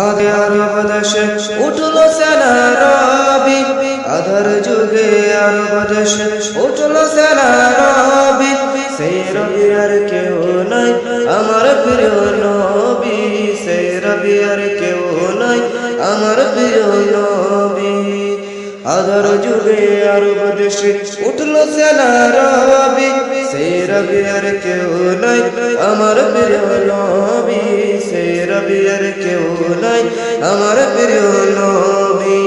আদি আরব দেশে উঠল সেনা রবি, আধার যুগে আরব দেশে উঠল সেনা রবি। সেই রবি আর কেউ নাই আমার প্রিয় নবী, সেই রবি আর কেউ নাই আমার প্রিয় নবী। আধার যুগে আরব দেশে উঠল সেনা রবি, সেই রবি আর কেউ নাই আমার প্রিয় নবী, সেই রবি আর কেউ নাই আমার প্রিয় নবী।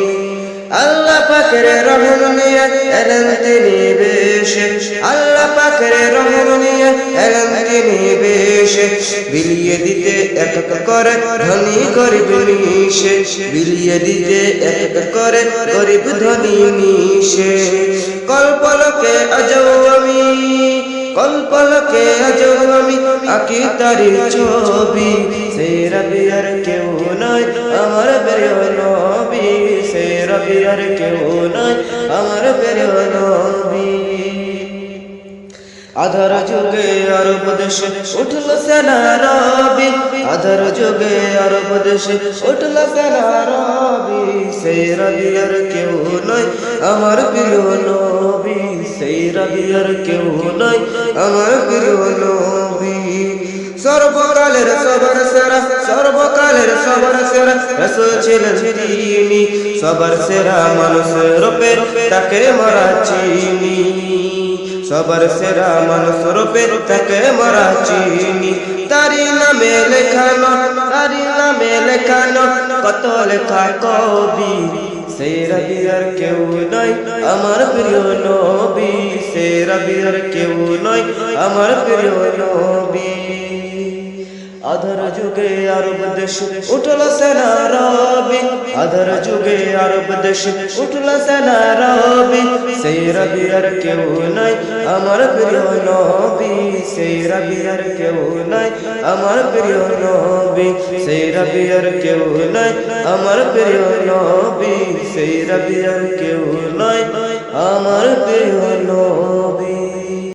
আল্লাহ পাকের রহম নিয়ে এলেন তিনি বেশে, আল্লাহ পাকের রহম নিয়ে এলেন তিনি বেশে। বিলিয়ে দিতে এক এক করে ধনী গরিব মিশে, বিলিয়ে দিতে এক এক করে গরিব ধনী মিশে। কল্পলকে আজও আমি, কল্পলকে আজও আমি আঁকি তারি ছবি। সেই রবি আর কেউ নাই আমার প্রিয় নবী, সেই রবি আর কেউ নাই আমার প্রিয় নবী। আধার যুগে আরব দেশে উঠল সেনা রবি, আধার যুগে আরব দেশে উঠল সেনা রবি। সেই রবি আর কেউ নাই আমার প্রিয় নবী, সেই রবি আর কেউ নাই আমার প্রিয় নবী। সর্বকালের সবার সেরা, সর্বকালের সবার সেরা রাসূল ছিলেন তিনি, সবার সেরা মানুষের রূপে তাকে মরা চিনি, সবার সেরা মানুষ রূপে তাকে মরা চিনি। তারি নামে লেখানো, তারি নামে লেখানো কত লেখা কবি। সেই রবি আর কেউ নাই আমার প্রিয় নবী, সেই রবি আর কেউ নাই আমার প্রিয় নবী। আধার যুগে আরব দেশে উঠল সেনা রবি, আধার যুগে আরব দেশে উঠল সেনা রবি। সেই রবি আর কেউ নাই আমার প্রিয় নবী, সেই রবি আর কেউ নাই আমার প্রিয় নবী, সেই রবি আর কেউ নাই আমার প্রিয় নবী, সেই রবি আর কেউ নাই আমার প্রিয় নবী।